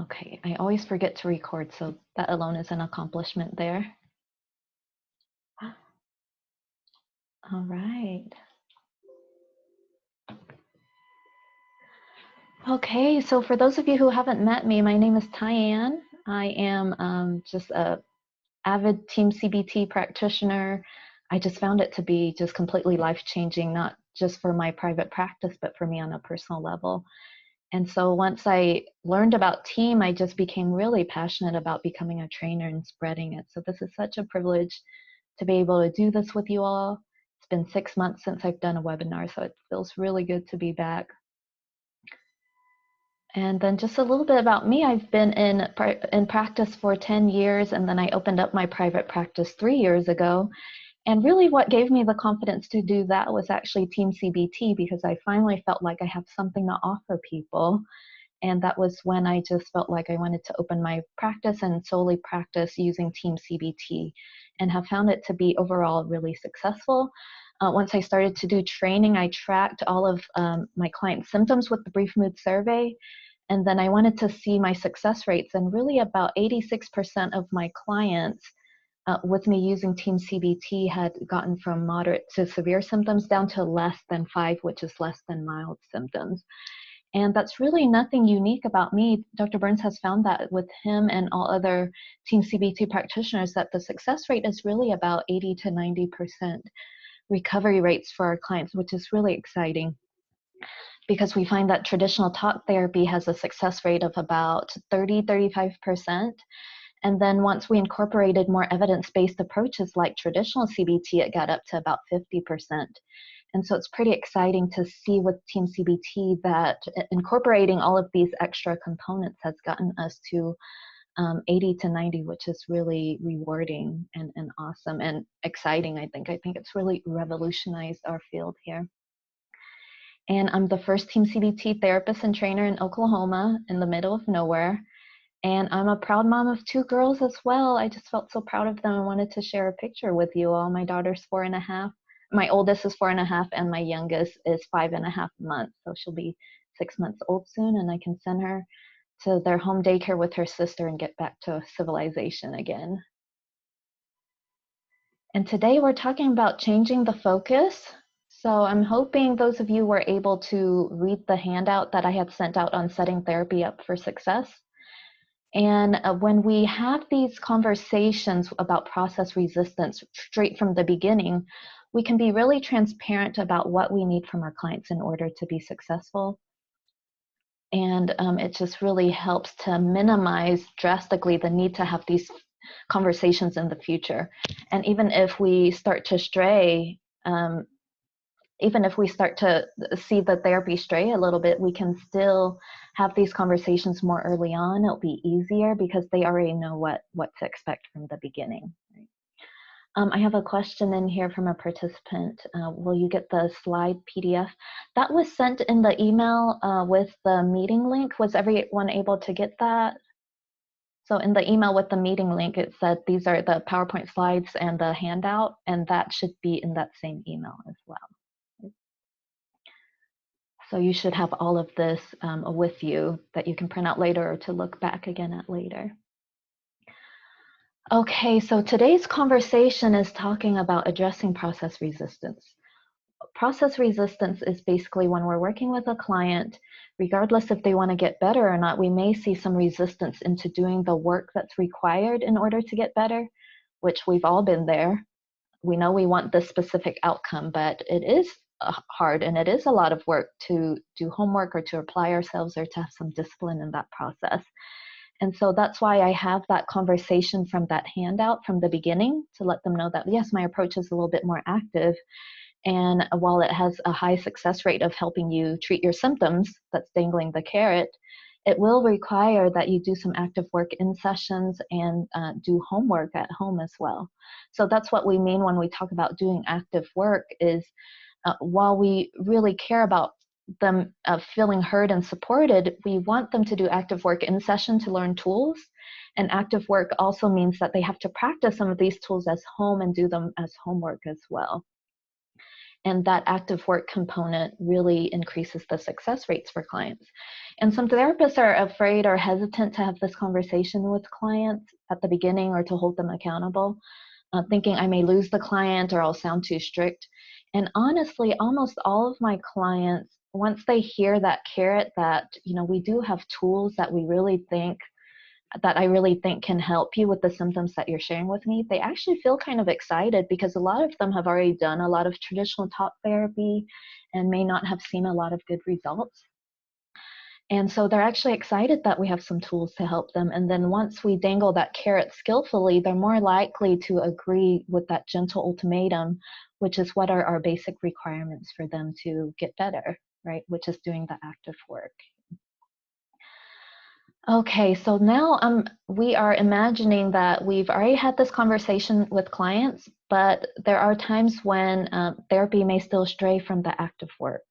Okay, I always forget to record, so that alone is an accomplishment there. All right. Okay, so for those of you who haven't met me, my name is Tyann. I am just a avid TEAM-CBT practitioner. I just found it to be just completely life-changing, not just for my private practice, but for me on a personal level. And so once I learned about TEAM, I just became really passionate about becoming a trainer and spreading it. So this is such a privilege to be able to do this with you all. It's been 6 months since I've done a webinar, so it feels really good to be back. And then just a little bit about me. I've been in practice for 10 years, and then I opened up my private practice 3 years ago. And really what gave me the confidence to do that was actually TEAM-CBT, because I finally felt like I have something to offer people. And that was when I just felt like I wanted to open my practice and solely practice using TEAM-CBT, and have found it to be overall really successful. Once I started to do training, I tracked all of my clients' symptoms with the brief mood survey. And then I wanted to see my success rates, and really about 86% of my clients with me using TEAM-CBT had gotten from moderate to severe symptoms down to less than 5, which is less than mild symptoms. And that's really nothing unique about me. Dr. Burns has found that with him and all other TEAM-CBT practitioners, that the success rate is really about 80 to 90% recovery rates for our clients, which is really exciting, because we find that traditional talk therapy has a success rate of about 30–35%. And then once we incorporated more evidence-based approaches like traditional CBT, it got up to about 50%. And so it's pretty exciting to see with TEAM-CBT that incorporating all of these extra components has gotten us to 80 to 90, which is really rewarding and awesome and exciting, I think. I think it's really revolutionized our field here. And I'm the first TEAM-CBT therapist and trainer in Oklahoma, in the middle of nowhere. And I'm a proud mom of 2 girls as well. I just felt so proud of them. I wanted to share a picture with you all. My daughter's 4.5. My oldest is 4.5, and my youngest is 5.5 months. So she'll be 6 months old soon, and I can send her to their home daycare with her sister and get back to civilization again. And today we're talking about changing the focus. So I'm hoping those of you were able to read the handout that I had sent out on setting therapy up for success. And when we have these conversations about process resistance straight from the beginning, we can be really transparent about what we need from our clients in order to be successful. And it just really helps to minimize drastically the need to have these conversations in the future. And even if we start to stray, even if we start to see the therapy stray a little bit, we can still have these conversations more early on. It'll be easier because they already know what to expect from the beginning. I have a question in here from a participant. Will you get the slide PDF? That was sent in the email with the meeting link. Was everyone able to get that? So in the email with the meeting link, it said these are the PowerPoint slides and the handout, and that should be in that same email as well. So you should have all of this with you that you can print out later or to look back again at later. Okay, so today's conversation is talking about addressing process resistance. Process resistance is basically when we're working with a client, regardless if they want to get better or not, we may see some resistance into doing the work that's required in order to get better, which we've all been there. We know we want this specific outcome, but it is hard and it is a lot of work to do homework or to apply ourselves or to have some discipline in that process. And so that's why I have that conversation from that handout from the beginning to let them know that, yes, my approach is a little bit more active. And while it has a high success rate of helping you treat your symptoms, that's dangling the carrot, it will require that you do some active work in sessions and do homework at home as well. So that's what we mean when we talk about doing active work is while we really care about them feeling heard and supported, we want them to do active work in session to learn tools. And active work also means that they have to practice some of these tools as home and do them as homework as well. And that active work component really increases the success rates for clients. And some therapists are afraid or hesitant to have this conversation with clients at the beginning or to hold them accountable, thinking I may lose the client or I'll sound too strict. And honestly, almost all of my clients, once they hear that carrot, that, you know, we do have tools that I really think can help you with the symptoms that you're sharing with me, they actually feel kind of excited because a lot of them have already done a lot of traditional talk therapy and may not have seen a lot of good results. And so they're actually excited that we have some tools to help them. And then once we dangle that carrot skillfully, they're more likely to agree with that gentle ultimatum, which is what are our basic requirements for them to get better, right? Which is doing the active work. Okay, so now we are imagining that we've already had this conversation with clients, but there are times when therapy may still stray from the active work.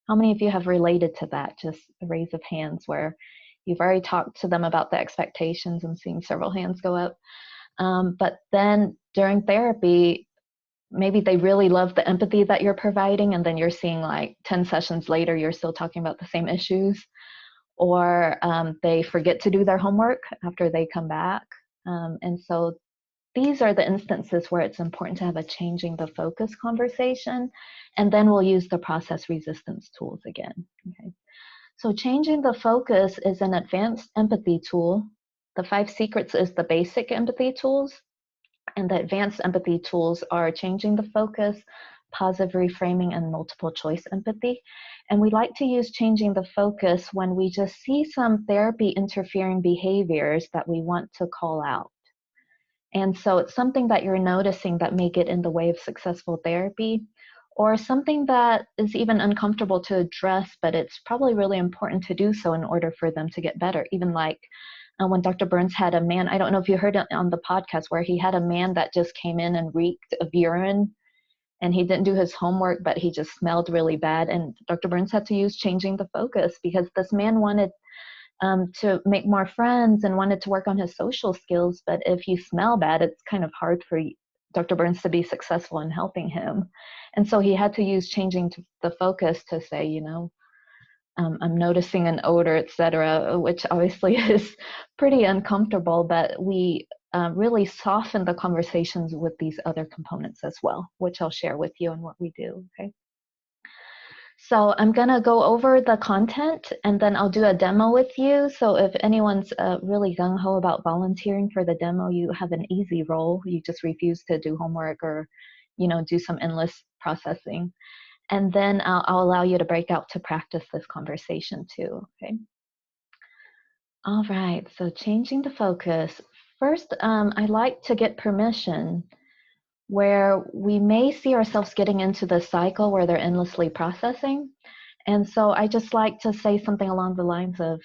How many of you have related to that? Just a raise of hands where you've already talked to them about the expectations and seeing several hands go up. But then during therapy, maybe they really love the empathy that you're providing, and then you're seeing like 10 sessions later, you're still talking about the same issues. Or they forget to do their homework after they come back. And so these are the instances where it's important to have a changing the focus conversation, and then we'll use the process resistance tools again. Okay. So changing the focus is an advanced empathy tool. The 5 secrets is the basic empathy tools, and the advanced empathy tools are changing the focus, positive reframing, and multiple choice empathy. And we like to use changing the focus when we just see some therapy interfering behaviors that we want to call out. And so it's something that you're noticing that may get in the way of successful therapy, or something that is even uncomfortable to address, but it's probably really important to do so in order for them to get better. Even like when Dr. Burns had a man, I don't know if you heard it on the podcast, where he had a man that just came in and reeked of urine, and he didn't do his homework, but he just smelled really bad. And Dr. Burns had to use changing the focus because this man wanted to make more friends and wanted to work on his social skills. But if you smell bad, it's kind of hard for Dr. Burns to be successful in helping him. And so he had to use changing the focus to say, you know, I'm noticing an odor, etc., which obviously is pretty uncomfortable, but we really soften the conversations with these other components as well, which I'll share with you and what we do, okay? So I'm gonna go over the content and then I'll do a demo with you. So if anyone's really gung-ho about volunteering for the demo, you have an easy role. You just refuse to do homework or, you know, do some endless processing. And then I'll allow you to break out to practice this conversation too, okay? All right, so changing the focus. First, I like to get permission where we may see ourselves getting into the cycle where they're endlessly processing. And so I just like to say something along the lines of,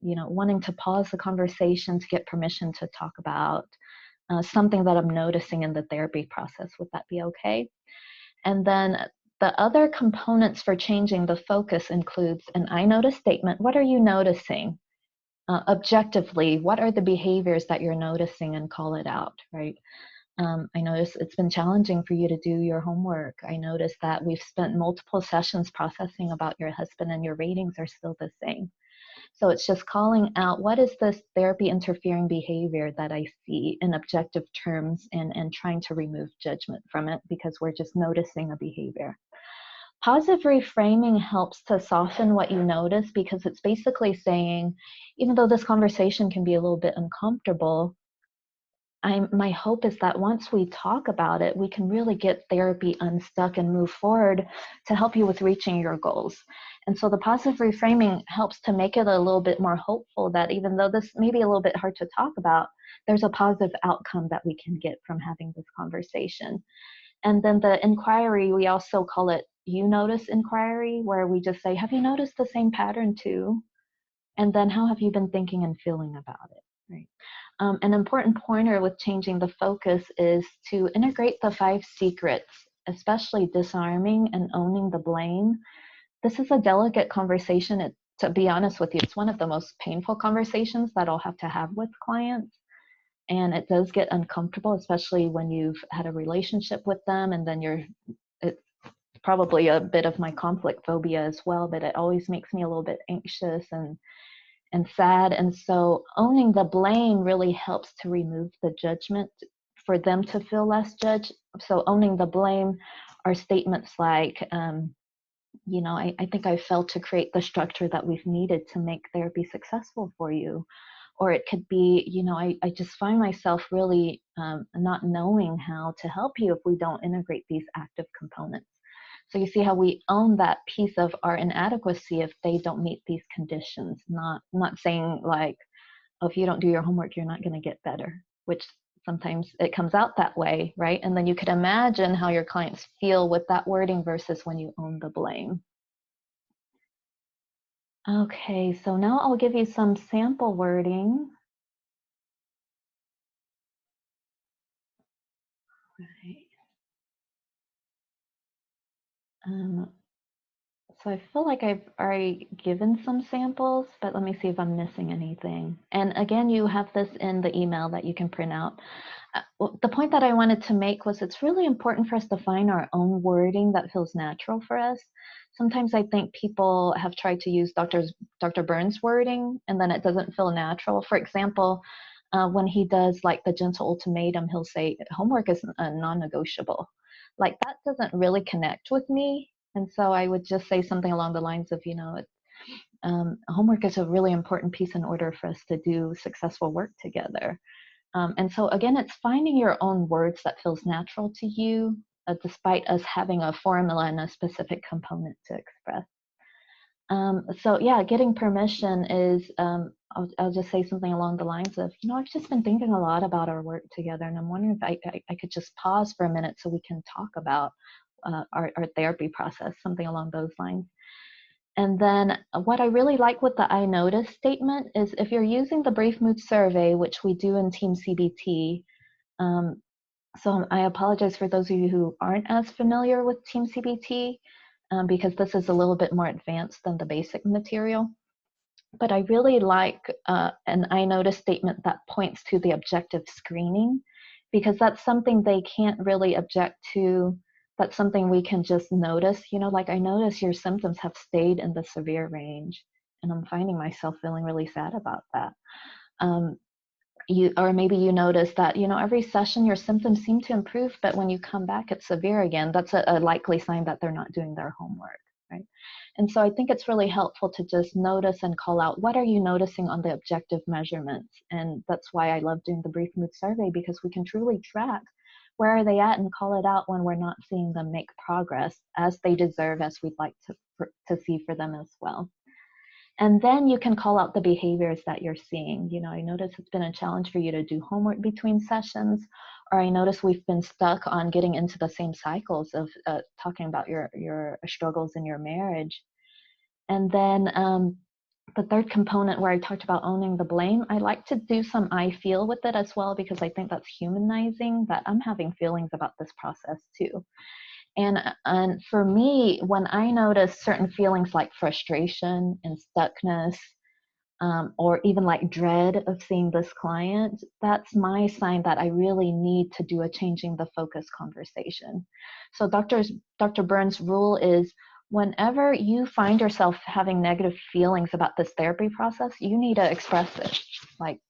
you know, wanting to pause the conversation to get permission to talk about something that I'm noticing in the therapy process. Would that be okay? And then the other components for changing the focus includes an I notice statement. What are you noticing? Objectively, what are the behaviors that you're noticing, and call it out, right? I notice it's been challenging for you to do your homework. I notice that we've spent multiple sessions processing about your husband and your ratings are still the same. So it's just calling out, what is this therapy interfering behavior that I see in objective terms, and trying to remove judgment from it because we're just noticing a behavior. Positive reframing helps to soften what you notice because it's basically saying, even though this conversation can be a little bit uncomfortable, my hope is that once we talk about it, we can really get therapy unstuck and move forward to help you with reaching your goals. And so the positive reframing helps to make it a little bit more hopeful that even though this may be a little bit hard to talk about, there's a positive outcome that we can get from having this conversation. And then the inquiry, we also call it you notice inquiry, where we just say, have you noticed the same pattern too? And then how have you been thinking and feeling about it, right? An important pointer with changing the focus is to integrate the 5 secrets, especially disarming and owning the blame. This is a delicate conversation. To be honest with you, it's one of the most painful conversations that I'll have to have with clients. And it does get uncomfortable, especially when you've had a relationship with them and then it's probably a bit of my conflict phobia as well, but it always makes me a little bit anxious and sad. And so owning the blame really helps to remove the judgment for them to feel less judged. So owning the blame are statements like, you know, I think I failed to create the structure that we've needed to make therapy successful for you. Or it could be, you know, I just find myself really not knowing how to help you if we don't integrate these active components. So you see how we own that piece of our inadequacy if they don't meet these conditions, not saying like, oh, if you don't do your homework, you're not going to get better, which sometimes it comes out that way, right? And then you could imagine how your clients feel with that wording versus when you own the blame. Okay, so now I'll give you some sample wording. Right. So I feel like I've already given some samples, but let me see if I'm missing anything. And again, you have this in the email that you can print out. The point that I wanted to make was it's really important for us to find our own wording that feels natural for us. Sometimes I think people have tried to use Dr. Burns' wording, and then it doesn't feel natural. For example, when he does like the gentle ultimatum, he'll say, homework is a non-negotiable. Like that doesn't really connect with me. And so I would just say something along the lines of, you know, homework is a really important piece in order for us to do successful work together. And so again, it's finding your own words that feels natural to you, despite us having a formula and a specific component to express. So yeah, getting permission is, I'll just say something along the lines of, you know, I've just been thinking a lot about our work together, and I'm wondering if I could just pause for a minute so we can talk about our therapy process, something along those lines. And then what I really like with the I notice statement is if you're using the brief mood survey, which we do in TEAM-CBT, so I apologize for those of you who aren't as familiar with TEAM-CBT, because this is a little bit more advanced than the basic material. But I really like an I notice statement that points to the objective screening, because that's something they can't really object to. That's something we can just notice, you know, like I notice your symptoms have stayed in the severe range, and I'm finding myself feeling really sad about that. Or maybe you notice that, you know, every session your symptoms seem to improve, but when you come back, it's severe again. That's a likely sign that they're not doing their homework, right? And so I think it's really helpful to just notice and call out, what are you noticing on the objective measurements? And that's why I love doing the brief mood survey, because we can truly track where are they at and call it out when we're not seeing them make progress as they deserve, as we'd like to see for them as well. And then you can call out the behaviors that you're seeing. You know, I notice it's been a challenge for you to do homework between sessions, or I notice we've been stuck on getting into the same cycles of talking about your struggles in your marriage. And then the third component where I talked about owning the blame, I like to do some I feel with it as well, because I think that's humanizing, that I'm having feelings about this process too. And for me, when I notice certain feelings like frustration and stuckness, or even like dread of seeing this client, that's my sign that I really need to do a changing the focus conversation. So Dr. Burns' rule is, whenever you find yourself having negative feelings about this therapy process, you need to express it. Like,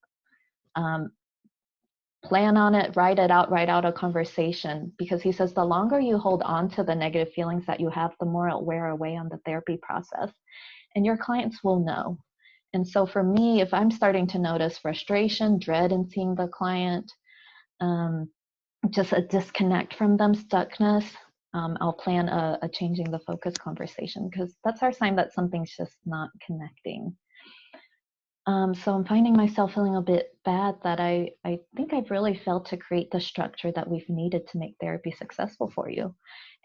plan on it, write out a conversation, because he says the longer you hold on to the negative feelings that you have, the more it'll wear away on the therapy process, and your clients will know. And so for me, if I'm starting to notice frustration, dread in seeing the client, just a disconnect from them, stuckness, I'll plan a changing the focus conversation, because that's our sign that something's just not connecting. So I'm finding myself feeling a bit bad that I think I've really failed to create the structure that we've needed to make therapy successful for you.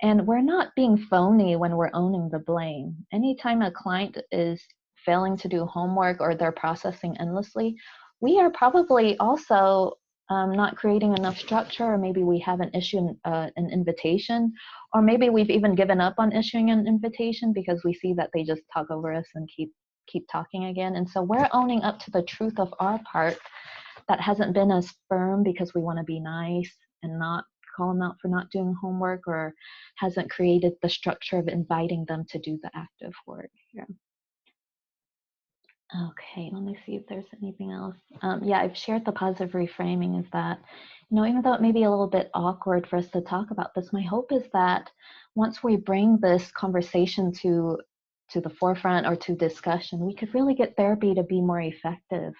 And we're not being phony when we're owning the blame. Anytime a client is failing to do homework or they're processing endlessly, we are probably also not creating enough structure, or maybe we haven't issued an invitation, or maybe we've even given up on issuing an invitation because we see that they just talk over us and keep talking again. And so we're owning up to the truth of our part that hasn't been as firm, because we want to be nice and not call them out for not doing homework, or hasn't created the structure of inviting them to do the active work here. Okay, let me see if there's anything else. Yeah, I've shared the positive reframing is that, even though it may be a little bit awkward for us to talk about this, my hope is that once we bring this conversation to the forefront or to discussion, we could really get therapy to be more effective.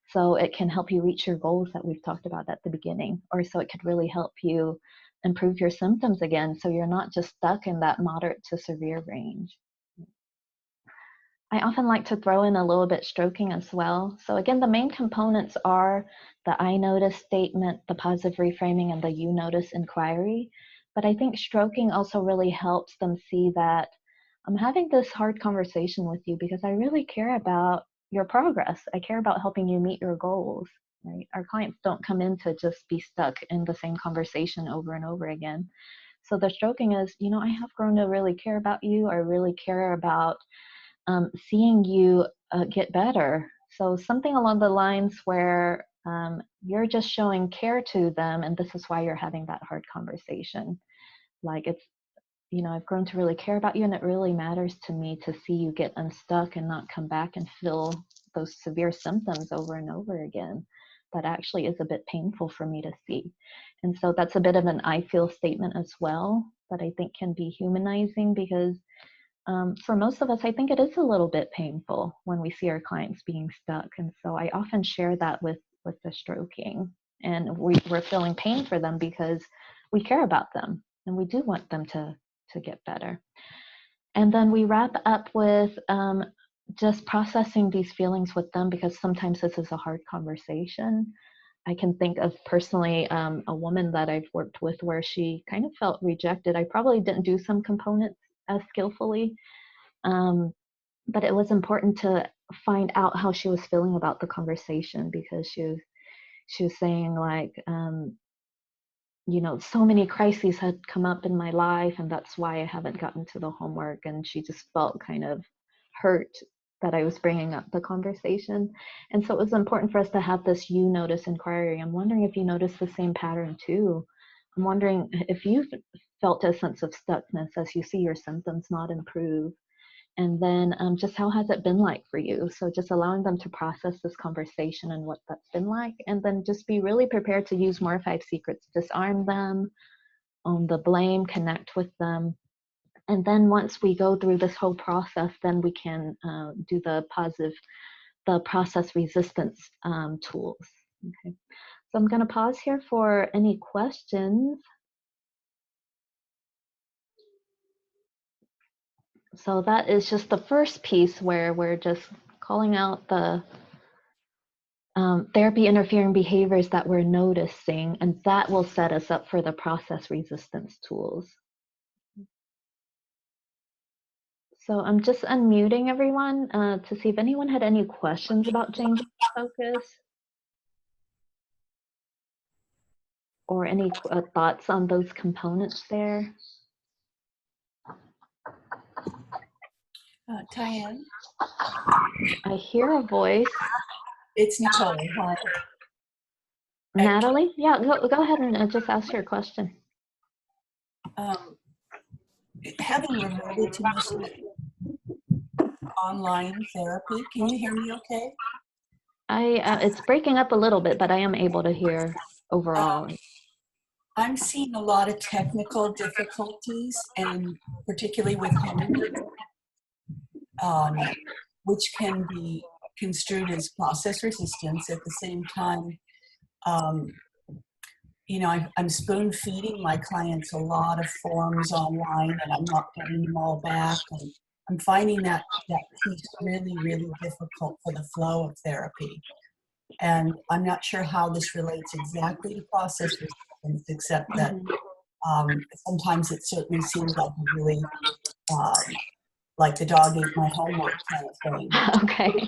So it can help you reach your goals that we've talked about at the beginning, or so it could really help you improve your symptoms again, so you're not just stuck in that moderate to severe range. I often like to throw in a little bit stroking as well. So again, the main components are the I notice statement, the positive reframing, and the you notice inquiry. But I think stroking also really helps them see that I'm having this hard conversation with you because I really care about your progress. I care about helping you meet your goals, right? Our clients don't come in to just be stuck in the same conversation over and over again. So the stroking is, I have grown to really care about you. I really care about seeing you get better. So something along the lines where you're just showing care to them, and this is why you're having that hard conversation. Like it's, I've grown to really care about you, and it really matters to me to see you get unstuck and not come back and feel those severe symptoms over and over again. That actually is a bit painful for me to see. And so that's a bit of an I feel statement as well, that I think can be humanizing, because for most of us, I think it is a little bit painful when we see our clients being stuck. And so I often share that with the stroking. And we're feeling pain for them because we care about them and we do want them to get better. And then we wrap up with just processing these feelings with them, because sometimes this is a hard conversation. I can think of personally a woman that I've worked with where she kind of felt rejected. I probably didn't do some components as skillfully, but it was important to find out how she was feeling about the conversation, because she was saying like, so many crises had come up in my life, and that's why I haven't gotten to the homework. And she just felt kind of hurt that I was bringing up the conversation. And so it was important for us to have this you notice inquiry. I'm wondering if you notice the same pattern too. I'm wondering if you've felt a sense of stuckness as you see your symptoms not improve. And then just how has it been like for you? So just allowing them to process this conversation and what that's been like, and then just be really prepared to use more 5 secrets, disarm them, own the blame, connect with them. And then once we go through this whole process, then we can do the process resistance tools. Okay. So I'm going to pause here for any questions. So that is just the first piece where we're just calling out the therapy interfering behaviors that we're noticing, and that will set us up for the process resistance tools. So I'm just unmuting everyone to see if anyone had any questions about changing focus, or any thoughts on those components there. Tyann? I hear a voice. It's Nicole. Hi. Natalie? Yeah, go ahead and just ask your question. Having reverted to mostly online therapy, can you hear me okay? It's breaking up a little bit, but I am able to hear overall. I'm seeing a lot of technical difficulties, and particularly with home, which can be construed as process resistance. At the same time, I'm spoon feeding my clients a lot of forms online, and I'm not getting them all back. And I'm finding that piece really, really difficult for the flow of therapy. And I'm not sure how this relates exactly to process resistance, except that sometimes it certainly seems like really like the dog ate my homework kind of thing. Okay,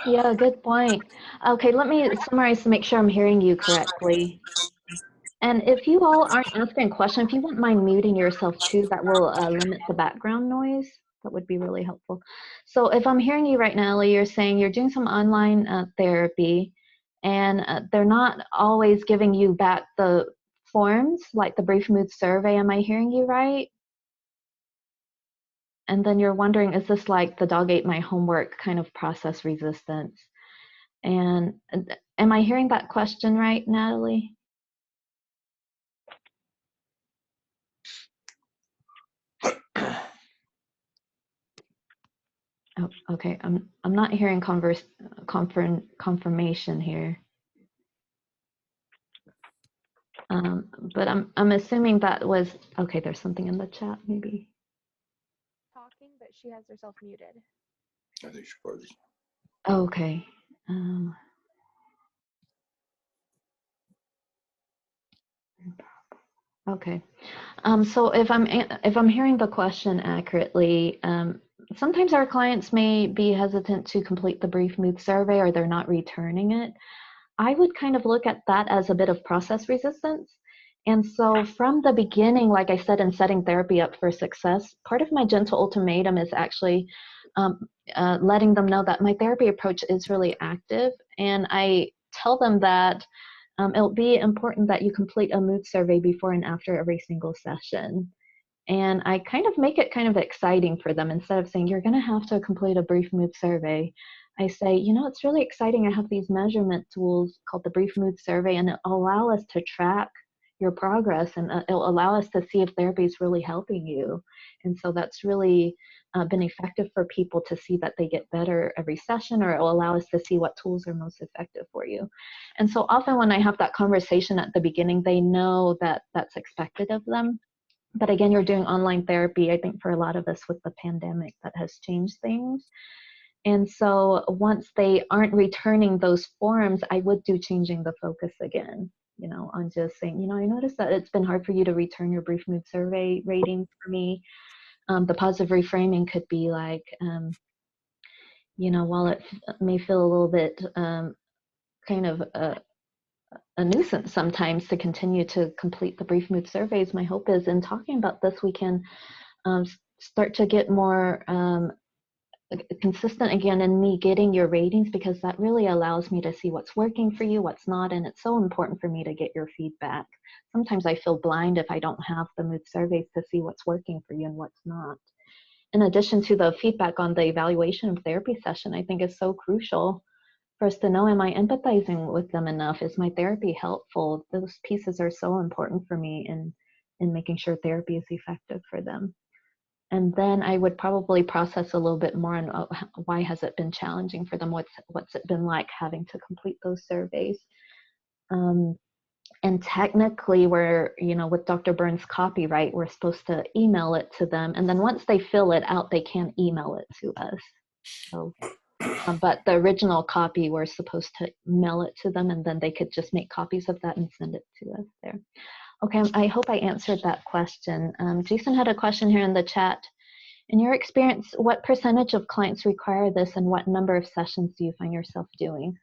yeah, good point. Okay, let me summarize to make sure I'm hearing you correctly. And if you all aren't asking a question, if you wouldn't mind muting yourself too, that will limit the background noise. That would be really helpful. So if I'm hearing you right now, Ellie, you're saying you're doing some online therapy, and they're not always giving you back the forms, like the brief mood survey. Am I hearing you right? And then you're wondering, is this like the dog ate my homework kind of process resistance? And am I hearing that question right, Natalie? Oh, okay. I'm not hearing confirmation here. But I'm assuming that was okay. There's something in the chat, maybe. Talking, but she has herself muted. I think she was. Okay. Okay. So if I'm hearing the question accurately, sometimes our clients may be hesitant to complete the brief mood survey, or they're not returning it. I would kind of look at that as a bit of process resistance. And so from the beginning, like I said, in setting therapy up for success, part of my gentle ultimatum is actually letting them know that my therapy approach is really active. And I tell them that it'll be important that you complete a mood survey before and after every single session. And I kind of make it kind of exciting for them. Instead of saying, you're going to have to complete a brief mood survey, I say, you know, it's really exciting. I have these measurement tools called the brief mood survey, and it'll allow us to track your progress, and it'll allow us to see if therapy is really helping you. And so that's really been effective for people to see that they get better every session, or it'll allow us to see what tools are most effective for you. And so often when I have that conversation at the beginning, they know that that's expected of them. But again, you're doing online therapy. I think for a lot of us with the pandemic, that has changed things. And so once they aren't returning those forms, I would do changing the focus again, you know, on just saying, you know, I noticed that it's been hard for you to return your brief mood survey rating for me. The positive reframing could be like, you know, while it may feel a little bit kind of a nuisance sometimes to continue to complete the brief mood surveys, my hope is in talking about this, we can start to get more consistent again in me getting your ratings, because that really allows me to see what's working for you, what's not, and it's so important for me to get your feedback. Sometimes I feel blind if I don't have the mood surveys to see what's working for you and what's not. In addition to the feedback on the evaluation of therapy session, I think is so crucial for us to know, am I empathizing with them enough? Is my therapy helpful? Those pieces are so important for me in making sure therapy is effective for them. And then I would probably process a little bit more on why has it been challenging for them? What's it been like having to complete those surveys? And technically, we're, you know, with Dr. Burns' copyright, we're supposed to email it to them. And then once they fill it out, they can email it to us. So, but the original copy, we're supposed to mail it to them, and then they could just make copies of that and send it to us there. Okay, I hope I answered that question. Jason had a question here in the chat. In your experience, what percentage of clients require this, and what number of sessions do you find yourself doing?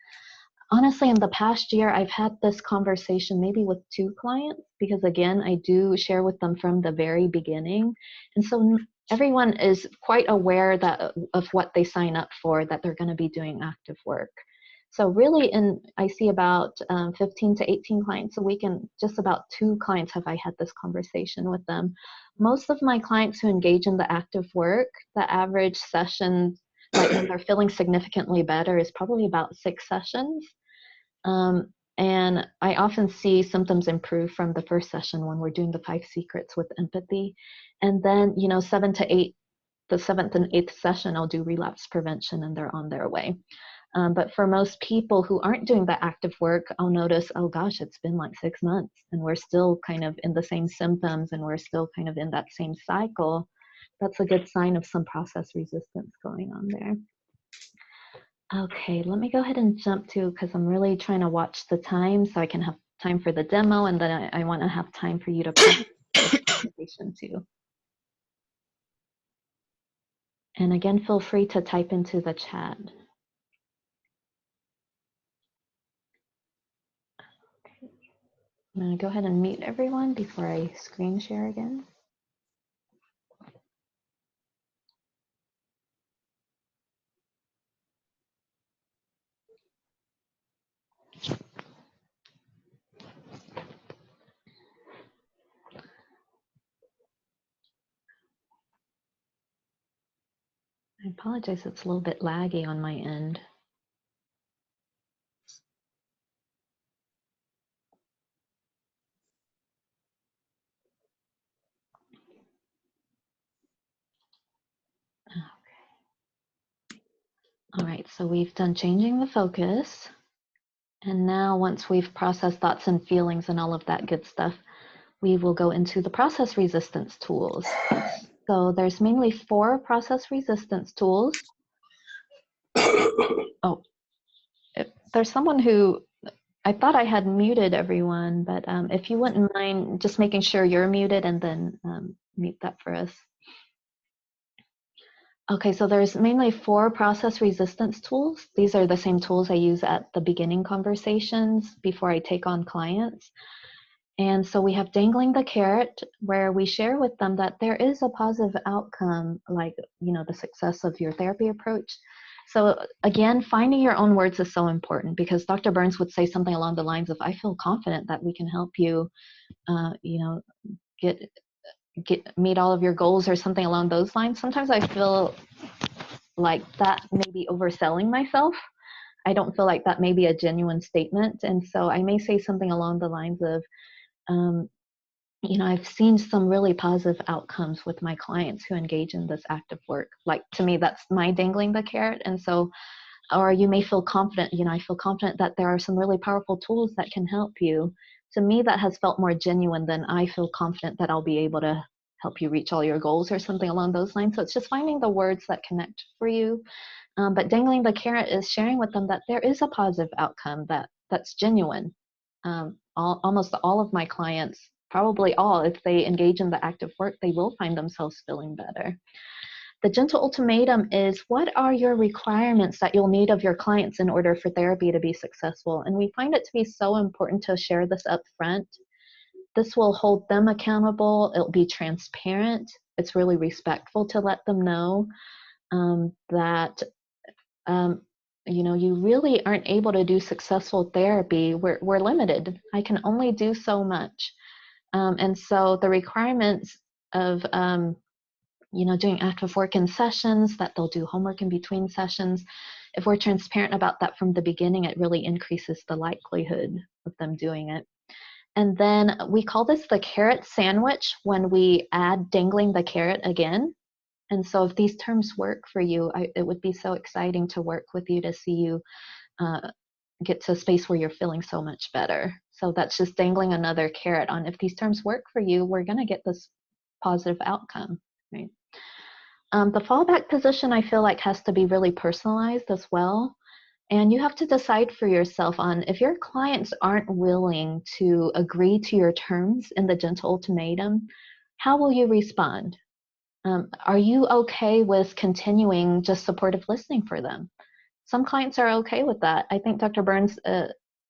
Honestly, in the past year, I've had this conversation maybe with 2 clients, because again, I do share with them from the very beginning. And so everyone is quite aware that of what they sign up for, that they're going to be doing active work. So really, I see about 15 to 18 clients a week, and just about 2 clients have I had this conversation with them. Most of my clients who engage in the active work, the average session, like when they're feeling significantly better, is probably about 6 sessions. And I often see symptoms improve from the first session when we're doing the 5 secrets with empathy. And then, you know, 7 to 8, the 7th and 8th session, I'll do relapse prevention, and they're on their way. But for most people who aren't doing the active work, I'll notice, oh gosh, it's been like 6 months and we're still kind of in the same symptoms, and we're still kind of in that same cycle. That's a good sign of some process resistance going on there. Okay, let me go ahead and jump to, because I'm really trying to watch the time so I can have time for the demo, and then I want to have time for you to practice this presentation too. And again, feel free to type into the chat. I'm going to go ahead and mute everyone before I screen share again. apologize, it's a little bit laggy on my end. Okay. All right, so we've done changing the focus. And now once we've processed thoughts and feelings and all of that good stuff, we will go into the process resistance tools. So there's mainly 4 process resistance tools. Oh, there's someone who, I thought I had muted everyone, but if you wouldn't mind just making sure you're muted and then mute that for us. Okay, so there's mainly 4 process resistance tools. These are the same tools I use at the beginning conversations before I take on clients. And so we have Dangling the Carrot, where we share with them that there is a positive outcome, like, you know, the success of your therapy approach. So again, finding your own words is so important, because Dr. Burns would say something along the lines of, I feel confident that we can help you, you know, meet all of your goals, or something along those lines. Sometimes I feel like that may be overselling myself. I don't feel like that may be a genuine statement. And so I may say something along the lines of, you know, I've seen some really positive outcomes with my clients who engage in this active work. Like, to me, that's my dangling the carrot. And so, or you may feel confident, you know, I feel confident that there are some really powerful tools that can help you. To me, that has felt more genuine than I feel confident that I'll be able to help you reach all your goals, or something along those lines. So it's just finding the words that connect for you. But dangling the carrot is sharing with them that there is a positive outcome that's genuine. Almost all of my clients, probably all, if they engage in the active work, they will find themselves feeling better. The gentle ultimatum is, what are your requirements that you'll need of your clients in order for therapy to be successful? And we find it to be so important to share this up front. This will hold them accountable. It'll be transparent. It's really respectful to let them know that you know, you really aren't able to do successful therapy. We're limited. I can only do so much. And so the requirements of, you know, doing active work in sessions, that they'll do homework in between sessions, if we're transparent about that from the beginning, it really increases the likelihood of them doing it. And then we call this the carrot sandwich when we add dangling the carrot again. And so if these terms work for you, it would be so exciting to work with you, to see you get to a space where you're feeling so much better. So that's just dangling another carrot on, if these terms work for you, we're going to get this positive outcome, right? The fallback position, I feel like, has to be really personalized as well. And you have to decide for yourself on, if your clients aren't willing to agree to your terms in the gentle ultimatum, how will you respond? Are you okay with continuing just supportive listening for them? Some clients are okay with that. I think Dr. Burns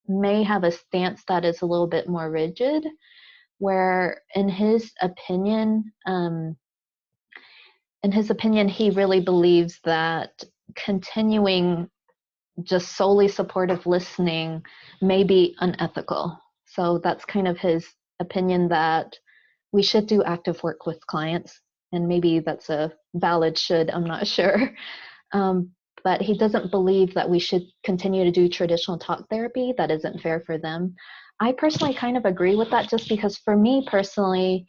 may have a stance that is a little bit more rigid, where in his opinion, he really believes that continuing just solely supportive listening may be unethical. So that's kind of his opinion, that we should do active work with clients. And maybe that's a valid should, I'm not sure. But he doesn't believe that we should continue to do traditional talk therapy. That isn't fair for them. I personally kind of agree with that, just because for me personally,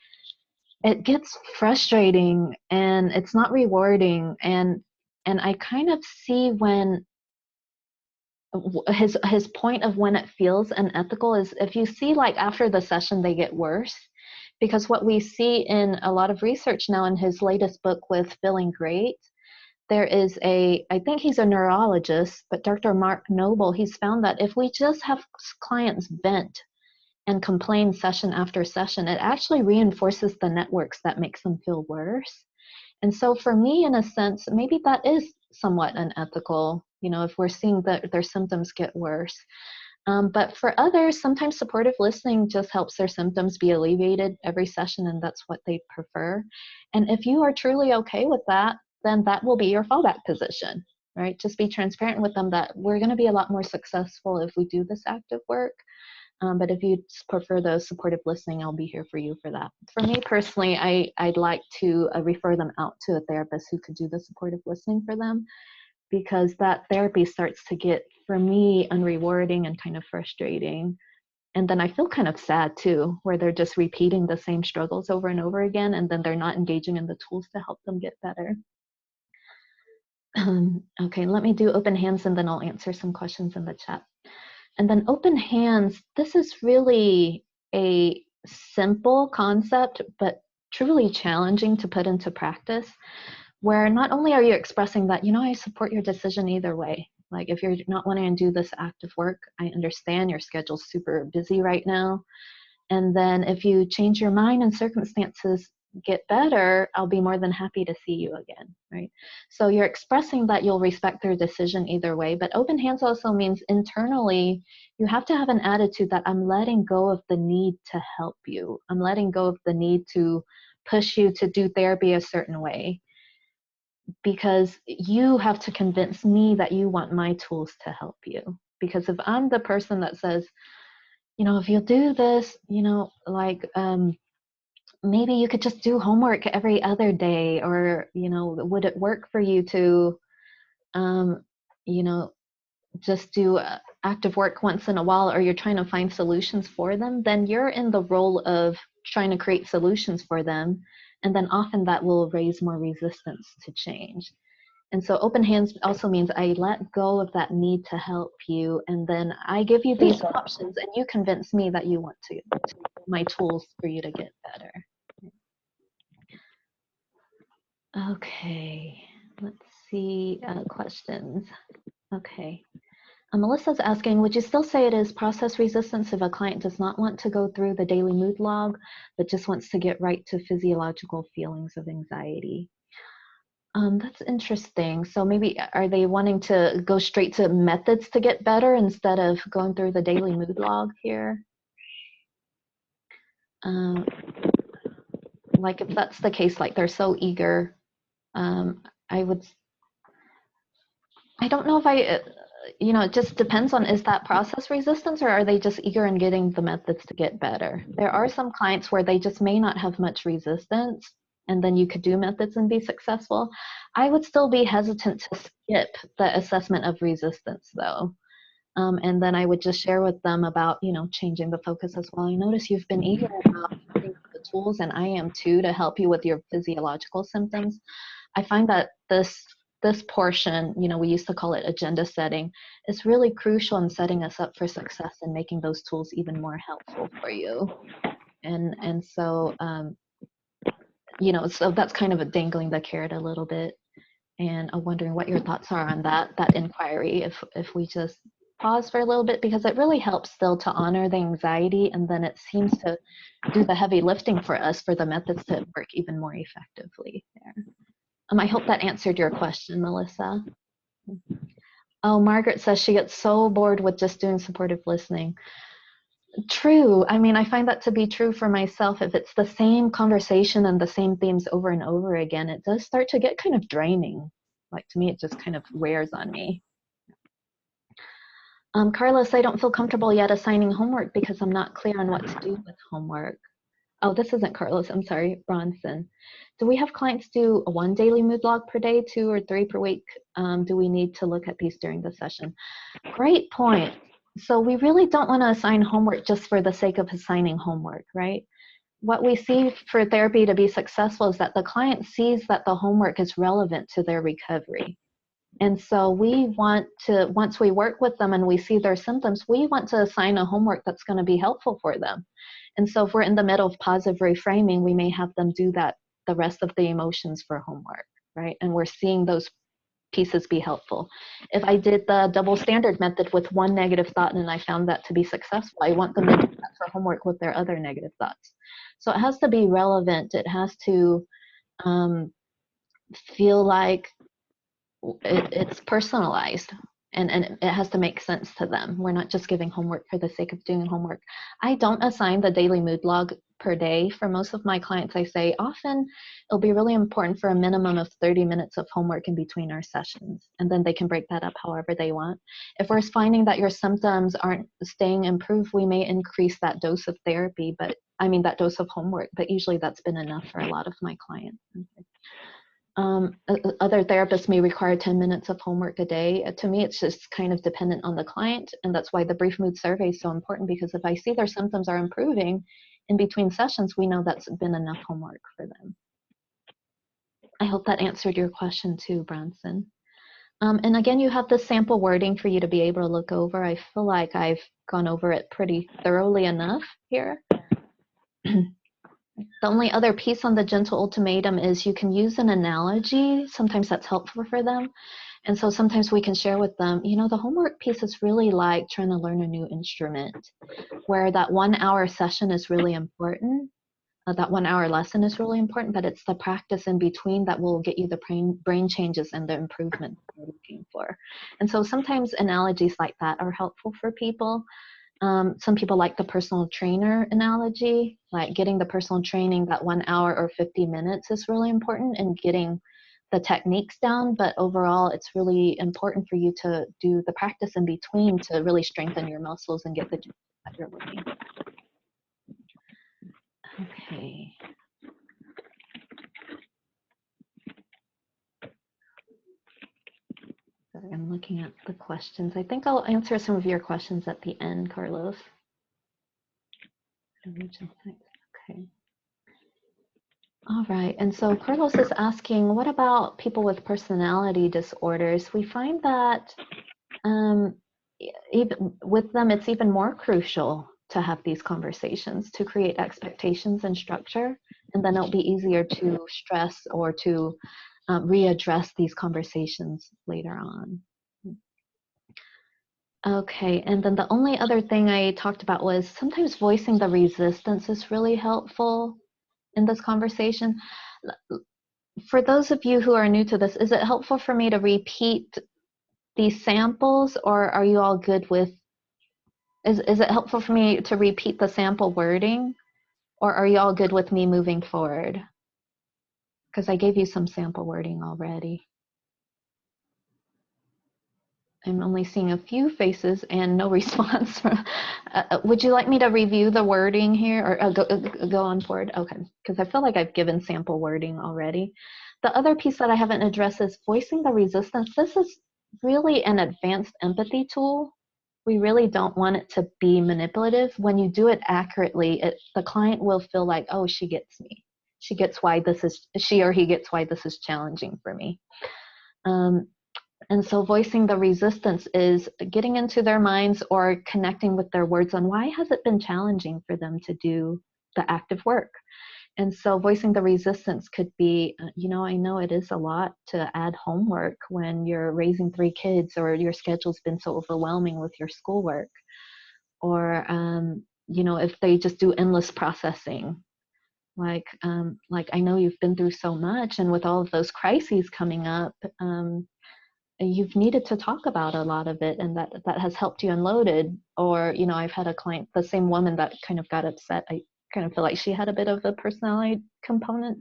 it gets frustrating and it's not rewarding. And I kind of see when his point of when it feels unethical is if you see, like, after the session they get worse. Because what we see in a lot of research now, in his latest book with Feeling Great, there is I think he's a neurologist, but Dr. Mark Noble, he's found that if we just have clients vent and complain session after session, it actually reinforces the networks that makes them feel worse. And so for me, in a sense, maybe that is somewhat unethical, you know, if we're seeing that their symptoms get worse. But for others, sometimes supportive listening just helps their symptoms be alleviated every session, and that's what they prefer. And if you are truly okay with that, then that will be your fallback position, right? Just be transparent with them that we're going to be a lot more successful if we do this active work. But if you prefer the supportive listening, I'll be here for you for that. For me personally, I'd like to refer them out to a therapist who could do the supportive listening for them, because that therapy starts to get, for me, unrewarding and kind of frustrating. And then I feel kind of sad too, where they're just repeating the same struggles over and over again, and then they're not engaging in the tools to help them get better. Okay, let me do open hands and then I'll answer some questions in the chat. And then open hands, this is really a simple concept, but truly challenging to put into practice, where not only are you expressing that, I support your decision either way. Like, if you're not wanting to do this active work, I understand your schedule's super busy right now. And then if you change your mind and circumstances get better, I'll be more than happy to see you again, right? So you're expressing that you'll respect their decision either way, but open hands also means internally, you have to have an attitude that I'm letting go of the need to help you. I'm letting go of the need to push you to do therapy a certain way, because you have to convince me that you want my tools to help you. Because if I'm the person that says, if you'll do this, maybe you could just do homework every other day, or, would it work for you to, just do active work once in a while, or you're trying to find solutions for them, then you're in the role of trying to create solutions for them. And then often that will raise more resistance to change. And so open hands also means I let go of that need to help you, and then I give you these options, and you convince me that you want to my tools for you to get better. Okay, let's see questions. Okay. Melissa's asking, would you still say it is process resistance if a client does not want to go through the daily mood log, but just wants to get right to physiological feelings of anxiety? That's interesting. So maybe are they wanting to go straight to methods to get better instead of going through the daily mood log here? Like, if that's the case, like they're so eager, I don't know if it just depends on, is that process resistance, or are they just eager in getting the methods to get better? There are some clients where they just may not have much resistance, and then you could do methods and be successful. I would still be hesitant to skip the assessment of resistance though. And then I would just share with them about, changing the focus as well. I notice you've been eager about using the tools, and I am too, to help you with your physiological symptoms. I find that this portion, we used to call it agenda setting, is really crucial in setting us up for success and making those tools even more helpful for you. And so, so that's kind of a dangling the carrot a little bit. And I'm wondering what your thoughts are on that inquiry, if we just pause for a little bit, because it really helps still to honor the anxiety, and then it seems to do the heavy lifting for us for the methods to work even more effectively there. I hope that answered your question, Melissa. Oh, Margaret says she gets so bored with just doing supportive listening. True. I mean, I find that to be true for myself. If it's the same conversation and the same themes over and over again, it does start to get kind of draining. Like, to me, it just kind of wears on me. Carlos, I don't feel comfortable yet assigning homework because I'm not clear on what to do with homework. Oh, this isn't Carlos, I'm sorry, Bronson. Do we have clients do a 1 daily mood log per day, 2 or 3 per week? Do we need to look at these during the session? Great point. So we really don't want to assign homework just for the sake of assigning homework, right? What we see for therapy to be successful is that the client sees that the homework is relevant to their recovery. And so we want to, once we work with them and we see their symptoms, we want to assign a homework that's going to be helpful for them. And so if we're in the middle of positive reframing, we may have them do that, the rest of the emotions for homework, right? And we're seeing those pieces be helpful. If I did the double standard method with 1 negative thought and I found that to be successful, I want them to do that for homework with their other negative thoughts. So it has to be relevant. It has to feel like it's personalized, and it has to make sense to them. We're not just giving homework for the sake of doing homework. I don't assign the daily mood log per day. For most of my clients, I say often it'll be really important for a minimum of 30 minutes of homework in between our sessions, and then they can break that up however they want. If we're finding that your symptoms aren't staying improved, we may increase that dose of therapy, that dose of homework, but usually that's been enough for a lot of my clients. Other therapists may require 10 minutes of homework a day. To me, it's just kind of dependent on the client, and that's why the brief mood survey is so important, because if I see their symptoms are improving in between sessions, we know that's been enough homework for them. I hope that answered your question too, Bronson. And again, you have the sample wording for you to be able to look over. I feel like I've gone over it pretty thoroughly enough here. The only other piece on the gentle ultimatum is you can use an analogy. Sometimes that's helpful for them. And so sometimes we can share with them, the homework piece is really like trying to learn a new instrument, where that 1 hour session is really important. That 1 hour lesson is really important, but it's the practice in between that will get you the brain changes and the improvement you're looking for. And so sometimes analogies like that are helpful for people. Some people like the personal trainer analogy, like getting the personal training that 1 hour or 50 minutes is really important in getting the techniques down, but overall it's really important for you to do the practice in between to really strengthen your muscles and get the gist that you're looking for. Okay. Sorry, I'm looking at the questions. I think I'll answer some of your questions at the end, Carlos. Okay. All right, and so Carlos is asking, what about people with personality disorders? We find that even with them, it's even more crucial to have these conversations, to create expectations and structure, and then it'll be easier to stress or to readdress these conversations later on. Okay, and then the only other thing I talked about was sometimes voicing the resistance is really helpful in this conversation. For those of you who are new to this, is it helpful for me to repeat these samples, or are you all good with, is it helpful for me to repeat the sample wording, or are you all good with me moving forward? Because I gave you some sample wording already. I'm only seeing a few faces and no response. Would you like me to review the wording here, or go on forward? Okay, because I feel like I've given sample wording already. The other piece that I haven't addressed is voicing the resistance. This is really an advanced empathy tool. We really don't want it to be manipulative. When you do it accurately, the client will feel like, oh, she gets me. She or he gets why this is challenging for me. And so voicing the resistance is getting into their minds or connecting with their words on why has it been challenging for them to do the active work. And so voicing the resistance could be, I know it is a lot to add homework when you're raising 3 kids or your schedule's been so overwhelming with your schoolwork. Or, if they just do endless processing, like I know you've been through so much, and with all of those crises coming up, you've needed to talk about a lot of it, and that has helped you unload it. Or, I've had a client, the same woman that kind of got upset. I kind of feel like she had a bit of a personality component.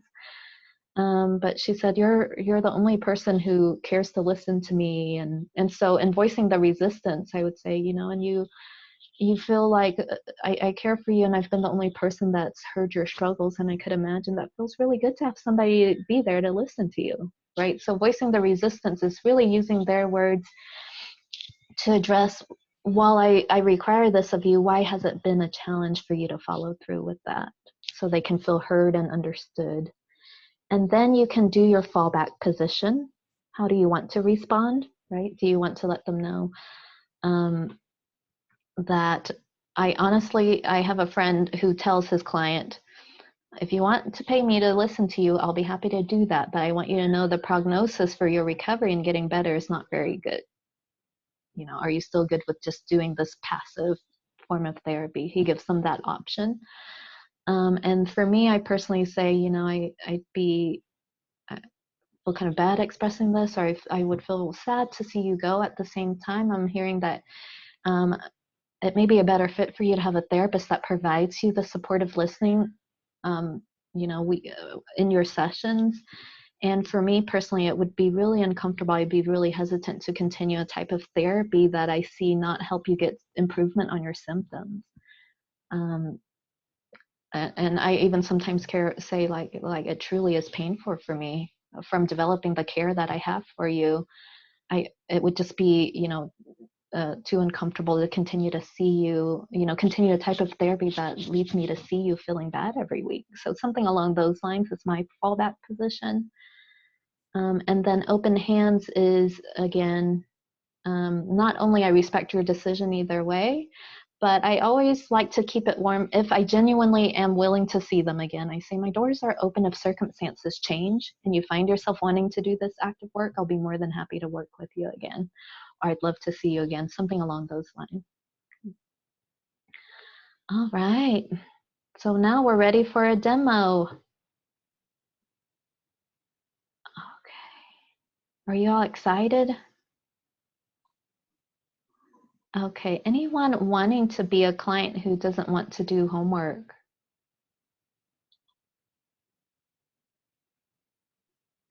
But she said, you're the only person who cares to listen to me. And so in voicing the resistance, I would say, and you feel like I care for you, and I've been the only person that's heard your struggles, and I could imagine that feels really good to have somebody be there to listen to you. Right? So voicing the resistance is really using their words to address, while I require this of you, why has it been a challenge for you to follow through with that? So they can feel heard and understood. And then you can do your fallback position. How do you want to respond, right? Do you want to let them know that I have a friend who tells his client, if you want to pay me to listen to you, I'll be happy to do that. But I want you to know the prognosis for your recovery and getting better is not very good. Are you still good with just doing this passive form of therapy? He gives them that option. And for me, I personally say, I'd feel kind of bad expressing this, or I would feel sad to see you go. At the same time, I'm hearing that it may be a better fit for you to have a therapist that provides you the supportive listening you know, in your sessions. And for me personally, it would be really uncomfortable. I'd be really hesitant to continue a type of therapy that I see not help you get improvement on your symptoms. And I even sometimes say like it truly is painful for me from developing the care that I have for you. It would just be, you know, too uncomfortable to continue to see you, you know, continue a type of therapy that leads me to see you feeling bad every week. So something along those lines is my fallback position. And then open hands is, again, not only I respect your decision either way, but I always like to keep it warm if I genuinely am willing to see them again. I say my doors are open if circumstances change and you find yourself wanting to do this active work, I'll be more than happy to work with you again. Or I'd love to see you again, something along those lines. All right, so now we're ready for a demo. Okay, are you all excited? Okay, anyone wanting to be a client who doesn't want to do homework?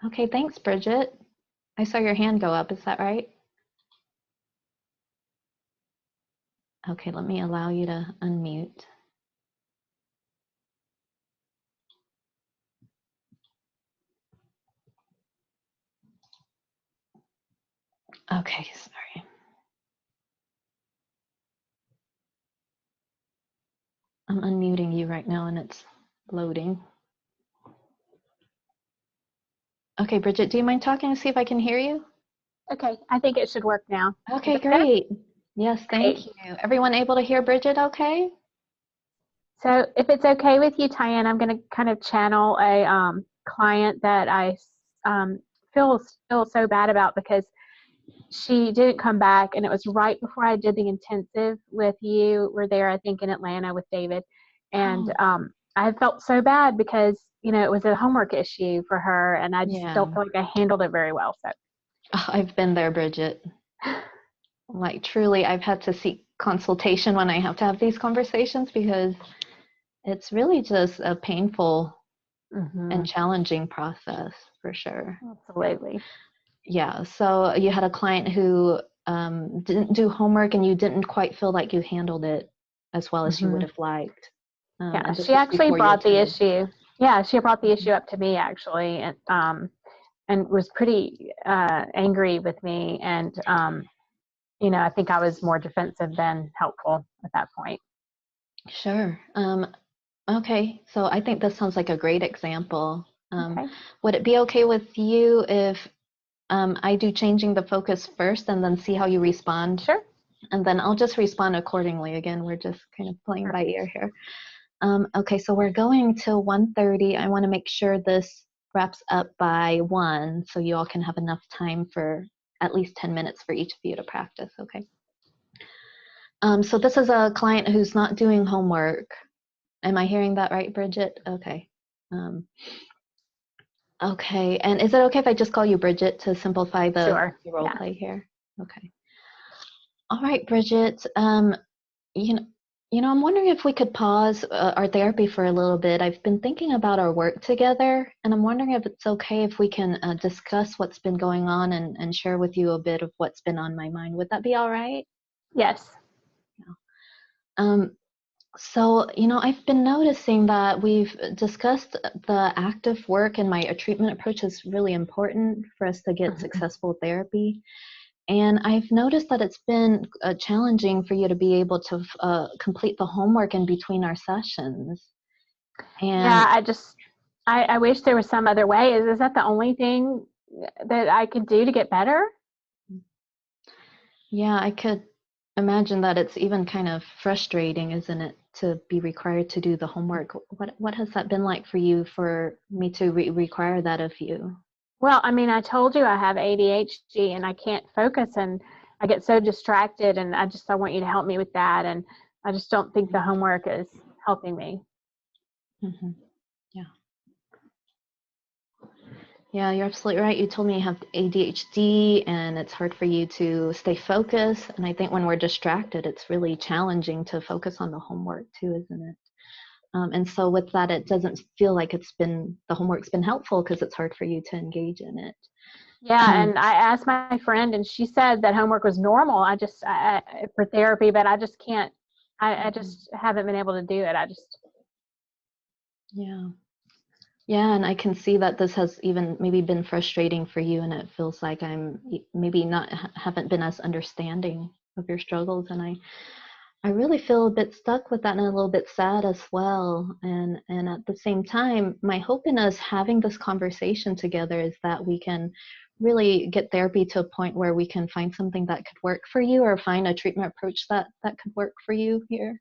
Okay, thanks, Bridget. I saw your hand go up, is that right? Okay, let me allow you to unmute. Okay, sorry. I'm unmuting you right now and it's loading. Okay, Bridget, do you mind talking to see if I can hear you? Okay, I think it should work now. Okay, great. Yes, thank you. Everyone able to hear Bridget okay? So if it's okay with you, Tyann, I'm going to kind of channel a client that I feel so bad about because she didn't come back, and it was right before I did the intensive with you. We're there, I think, in Atlanta with David. And I felt so bad because, you know, it was a homework issue for her, and I just don't feel like I handled it very well. So I've been there, Bridget. Like, truly, I've had to seek consultation when I have to have these conversations because it's really just a painful and challenging process, for sure. Absolutely. Yeah, so you had a client who didn't do homework and you didn't quite feel like you handled it as well as you would have liked. Yeah, she actually brought the issue. Yeah, she brought the issue up to me, actually, and was pretty angry with me. And, you know, I think I was more defensive than helpful at that point. Sure. Okay, so I think this sounds like a great example. Okay. Would it be okay with you if I do changing the focus first and then see how you respond? Sure. And then I'll just respond accordingly. Again, we're just kind of playing by ear here. Okay, so we're going till 1:30. I want to make sure this wraps up by 1 so you all can have enough time for at least 10 minutes for each of you to practice, okay? So this is a client who's not doing homework. Am I hearing that right, Bridget? Okay. Okay, and is it okay if I just call you Bridget to simplify the role play here? Okay. All right, Bridget. You know, I'm wondering if we could pause our therapy for a little bit. I've been thinking about our work together, and I'm wondering if it's okay if we can discuss what's been going on and share with you a bit of what's been on my mind. Would that be all right? Yes. Yeah. So, you know, I've been noticing that we've discussed the active work, and my treatment approach is really important for us to get successful therapy. And I've noticed that it's been challenging for you to be able to complete the homework in between our sessions. And yeah, I wish there was some other way. Is that the only thing that I could do to get better? Yeah, I could imagine that it's even kind of frustrating, isn't it, to be required to do the homework. What has that been like for you, for me to require that of you? Well, I mean, I told you I have ADHD and I can't focus, and I get so distracted, and I want you to help me with that. And I just don't think the homework is helping me. Yeah. Yeah, you're absolutely right. You told me you have ADHD and it's hard for you to stay focused. And I think when we're distracted, it's really challenging to focus on the homework too, isn't it? And so with that, it doesn't feel like the homework's been helpful because it's hard for you to engage in it. Yeah, and I asked my friend, and she said that homework was normal. I for therapy, but I just can't. I just haven't been able to do it. Yeah, and I can see that this has even maybe been frustrating for you, and it feels like I'm maybe haven't been as understanding of your struggles, and I really feel a bit stuck with that and a little bit sad as well. And at the same time, my hope in us having this conversation together is that we can really get therapy to a point where we can find something that could work for you, or find a treatment approach that could work for you here.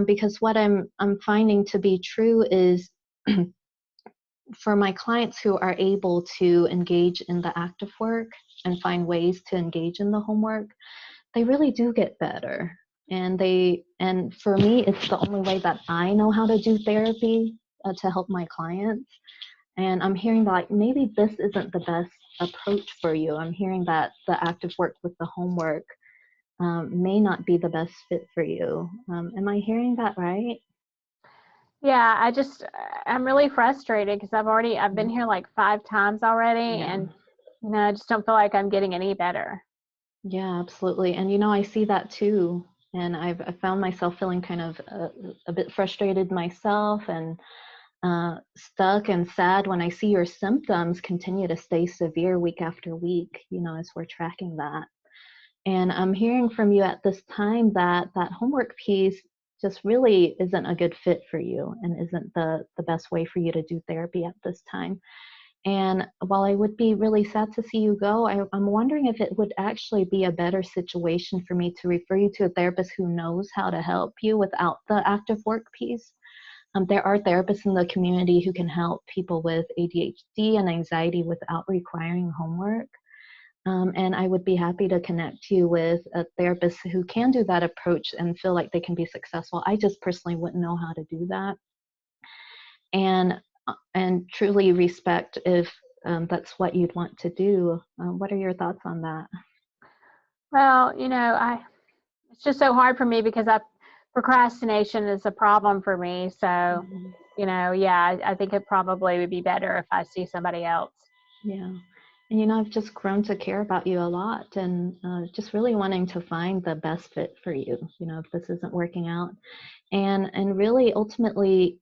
Because what I'm finding to be true is for my clients who are able to engage in the active work and find ways to engage in the homework, they really do get better. And for me, it's the only way that I know how to do therapy to help my clients. And I'm hearing that, like, maybe this isn't the best approach for you. I'm hearing that the active work with the homework may not be the best fit for you. Am I hearing that right? Yeah, I'm really frustrated because I've been here like 5 times already, Yeah. and I just don't feel like I'm getting any better. Yeah, absolutely. And I see that too. And I found myself feeling kind of a bit frustrated myself, and stuck and sad when I see your symptoms continue to stay severe week after week, as we're tracking that. And I'm hearing from you at this time that that homework piece just really isn't a good fit for you, and isn't the best way for you to do therapy at this time. And while I would be really sad to see you go, I'm wondering if it would actually be a better situation for me to refer you to a therapist who knows how to help you without the active work piece. There are therapists in the community who can help people with ADHD and anxiety without requiring homework. And I would be happy to connect you with a therapist who can do that approach and feel like they can be successful. I just personally wouldn't know how to do that. And truly respect if that's what you'd want to do. What are your thoughts on that? Well, it's just so hard for me because procrastination is a problem for me. So, I think it probably would be better if I see somebody else. Yeah. And I've just grown to care about you a lot, and just really wanting to find the best fit for you, if this isn't working out. And really ultimately,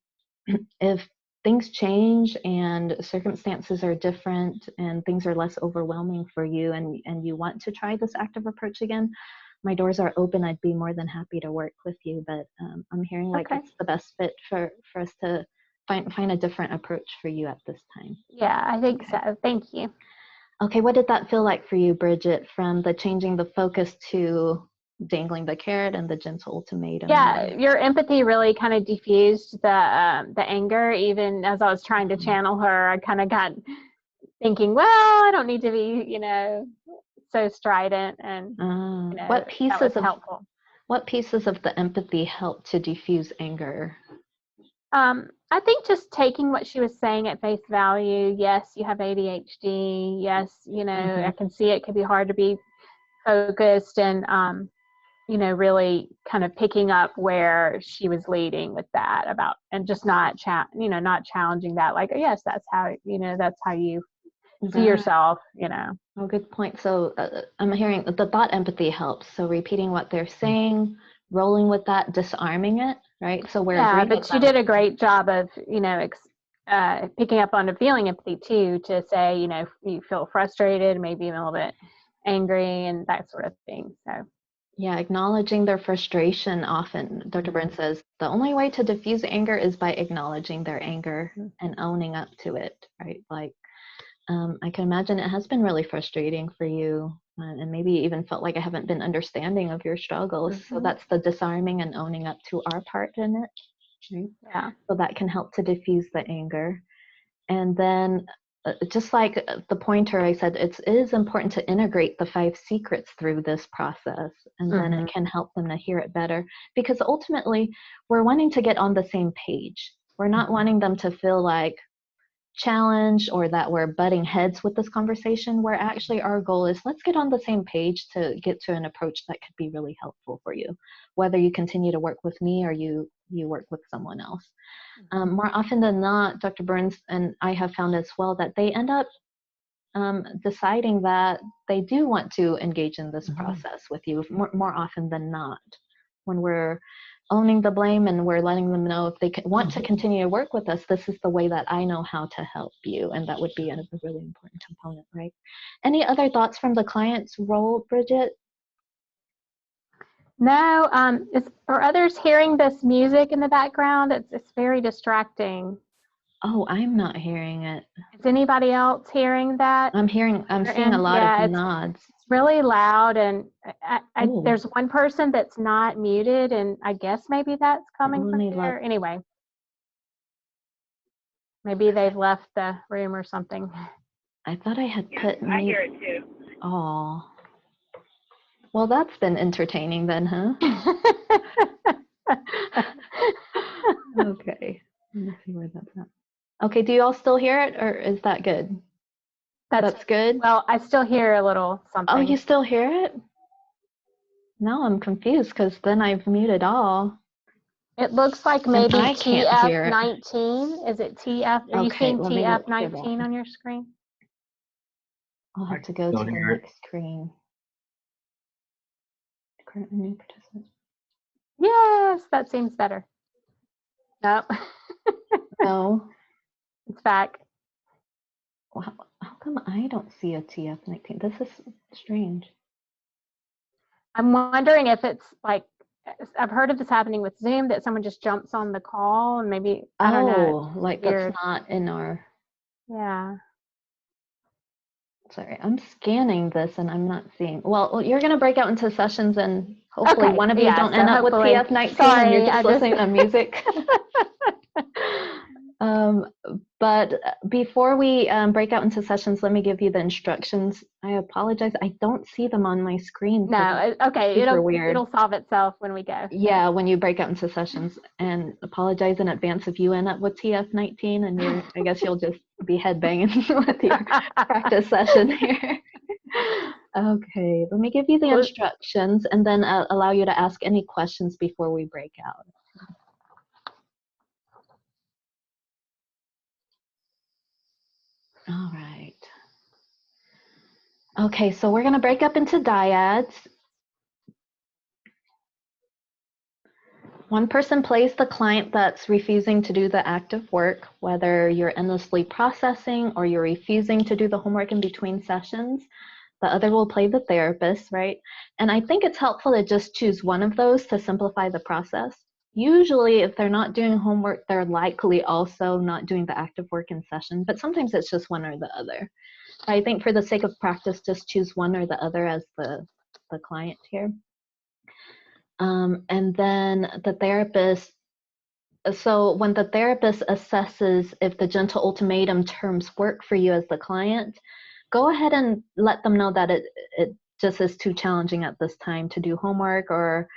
if things change and circumstances are different and things are less overwhelming for you, and you want to try this active approach again, my doors are open. I'd be more than happy to work with you. But I'm hearing like Okay. it's the best fit for us to find a different approach for you at this time. Yeah, I think so. Thank you. Okay, what did that feel like for you, Bridget, from the changing the focus to dangling the carrot and the gentle ultimatum? Yeah, your empathy really kind of diffused the anger. Even as I was trying to channel her, I kind of got thinking, well, I don't need to be, so strident, and what that was helpful. What pieces of the empathy helped to diffuse anger? I think just taking what she was saying at face value. Yes, you have ADHD. Yes, I can see it could be hard to be focused, and really kind of picking up where she was leading with that about, and just not challenging that, like, yes, that's how you see yourself. Oh, good point. So I'm hearing the thought empathy helps. So repeating what they're saying, rolling with that, disarming it, right? So we're agreeing but with she them. did a great job of picking up on the feeling empathy too, to say, you feel frustrated, maybe even a little bit angry, and that sort of thing. So yeah, acknowledging their frustration. Often Dr. Burns says the only way to diffuse anger is by acknowledging their anger and owning up to it, right? Like, I can imagine it has been really frustrating for you, and maybe even felt like I haven't been understanding of your struggles. So that's the disarming and owning up to our part in it, right? yeah. So that can help to diffuse the anger. And then just like the pointer I said, it is important to integrate the 5 secrets through this process, and then it can help them to hear it better, because ultimately we're wanting to get on the same page. We're not wanting them to feel like challenged or that we're butting heads with this conversation, where actually our goal is let's get on the same page to get to an approach that could be really helpful for you, whether you continue to work with me or you work with someone else. More often than not, Dr. Burns and I have found as well that they end up deciding that they do want to engage in this process with you more often than not. When we're owning the blame and we're letting them know if they want to continue to work with us, this is the way that I know how to help you. And that would be a really important component, right? Any other thoughts from the client's role, Bridget? No, are others hearing this music in the background? It's very distracting. Oh, I'm not hearing it. Is anybody else hearing that? I'm seeing a lot of nods. It's really loud, and there's one person that's not muted, and I guess maybe that's coming from there. Anyway, maybe they've left the room or something. I thought I had put I hear it too. Oh. Well, that's been entertaining then, huh? Okay. Let me see where that's at. Okay, do you all still hear it, or is that good? That's good? Well, I still hear a little something. Oh, you still hear it? Now I'm confused because then I've muted all. It looks like maybe TF19. Is it TF? Are you seeing TF19 on your screen? I'll have to go to the next screen. Current new participant. Yes, that seems better. Nope. No. It's back. Wow. How come I don't see a TF19? This is strange. I'm wondering if it's like, I've heard of this happening with Zoom, that someone just jumps on the call and maybe, I don't know. Oh, like that's not in our... Yeah. Sorry, I'm scanning this and I'm not seeing. Well, you're going to break out into sessions and hopefully one of you don't end up with TF19 and you're just listening to music. But before we break out into sessions, let me give you the instructions. I apologize. I don't see them on my screen. No, okay. It'll solve itself when we go. Yeah, when you break out into sessions. And apologize in advance if you end up with TF19 and I guess you'll just be headbanging with your practice session here. Okay, let me give you the instructions and then allow you to ask any questions before we break out. All right. Okay, so we're going to break up into dyads. One person plays the client that's refusing to do the active work, whether you're endlessly processing or you're refusing to do the homework in between sessions. The other will play the therapist, right? And I think it's helpful to just choose one of those to simplify the process. Usually, if they're not doing homework, they're likely also not doing the active work in session, but sometimes it's just one or the other. I think for the sake of practice, just choose one or the other as the client here. And then the therapist, so when the therapist assesses if the gentle ultimatum terms work for you as the client, go ahead and let them know that it just is too challenging at this time to do homework, or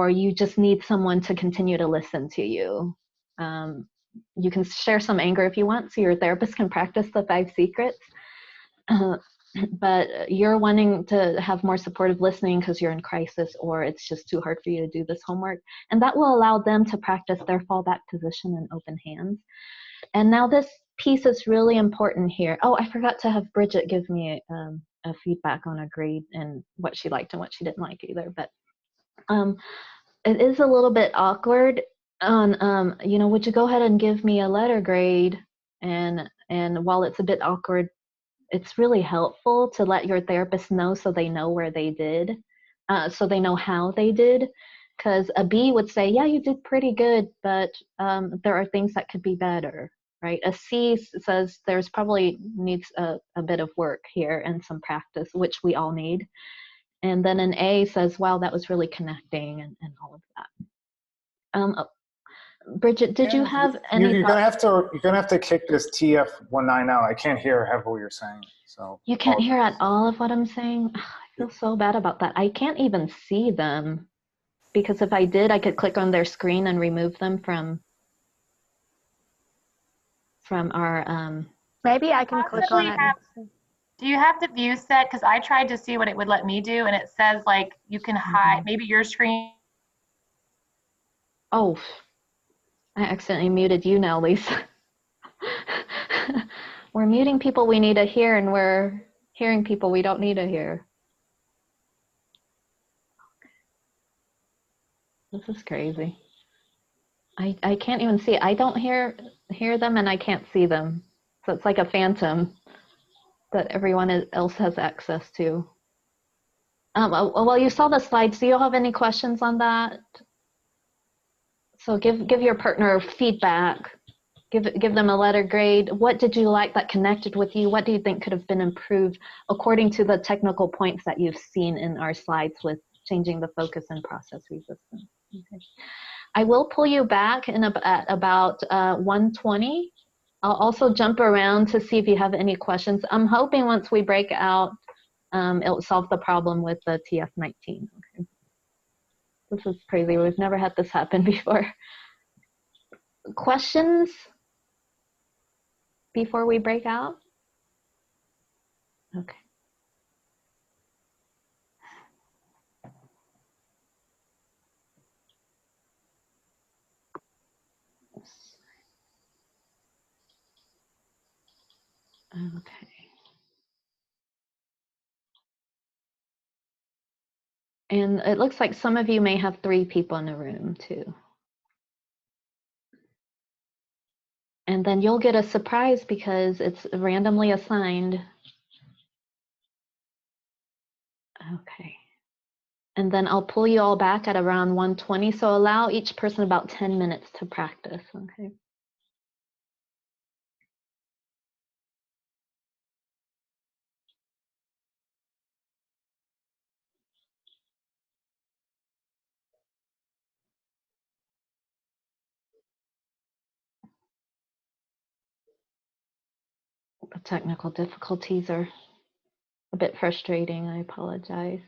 you just need someone to continue to listen to you. You can share some anger if you want, so your therapist can practice the 5 secrets. But you're wanting to have more supportive listening because you're in crisis, or it's just too hard for you to do this homework. And that will allow them to practice their fallback position and open hands. And now this piece is really important here. Oh, I forgot to have Bridget give me a feedback on a grade and what she liked and what she didn't like either. But it is a little bit awkward on, would you go ahead and give me a letter grade? And while it's a bit awkward, it's really helpful to let your therapist know so they know where they did, so they know how they did. Because a B would say, yeah, you did pretty good, but there are things that could be better, right? A C says there's probably needs a bit of work here and some practice, which we all need. And then an A says, wow, that was really connecting and all of that. Bridget, did you have any? You're gonna have to kick this TF19 out. I can't hear half of what you're saying. So you can't hear at all of what I'm saying? I feel so bad about that. I can't even see them, because if I did, I could click on their screen and remove them from our Maybe I can click on it. Do you have the view set? Because I tried to see what it would let me do, and it says like you can hide, maybe your screen. Oh, I accidentally muted you now, Lisa. We're muting people we need to hear, and we're hearing people we don't need to hear. This is crazy. I can't even see it. I don't hear them, and I can't see them. So it's like a phantom that everyone else has access to. Well, you saw the slides. Do you have any questions on that? So give your partner feedback. Give them a letter grade. What did you like that connected with you? What do you think could have been improved according to the technical points that you've seen in our slides with changing the focus and process resistance? Okay. I will pull you back at about 1:20. I'll also jump around to see if you have any questions. I'm hoping once we break out, it'll solve the problem with the TF19. Okay. This is crazy. We've never had this happen before. Questions before we break out? Okay. Okay. And it looks like some of you may have 3 people in the room too. And then you'll get a surprise because it's randomly assigned. Okay. And then I'll pull you all back at around 1:20. So allow each person about 10 minutes to practice, okay? The technical difficulties are a bit frustrating. I apologize.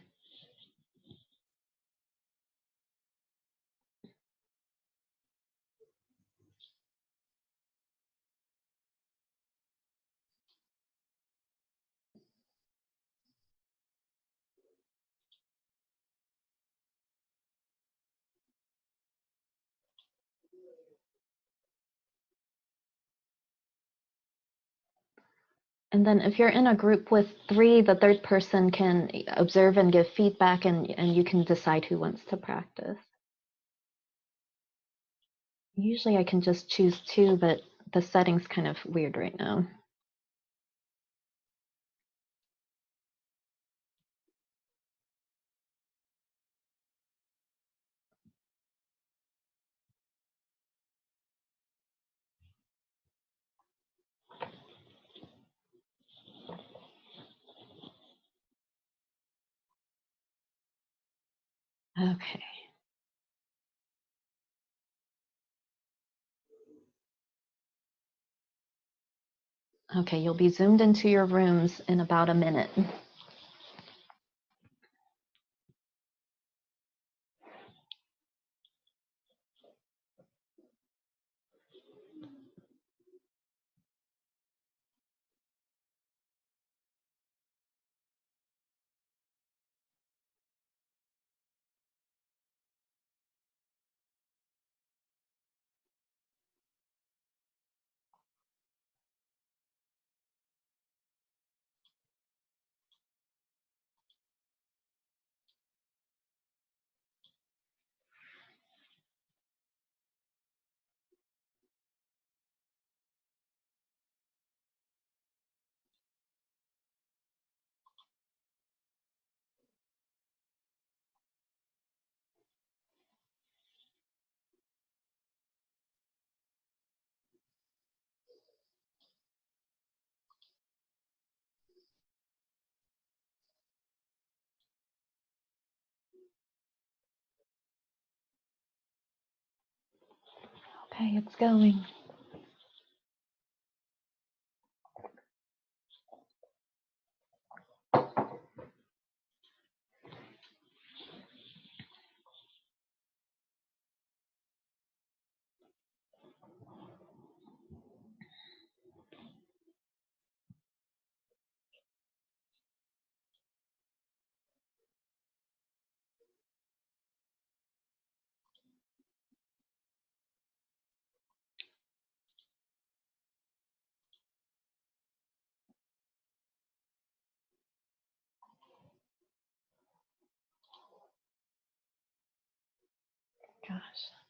And then if you're in a group with 3, the third person can observe and give feedback, and you can decide who wants to practice. Usually I can just choose 2, but the setting's kind of weird right now. Okay. Okay, you'll be zoomed into your rooms in about a minute. Okay, it's going. Gosh.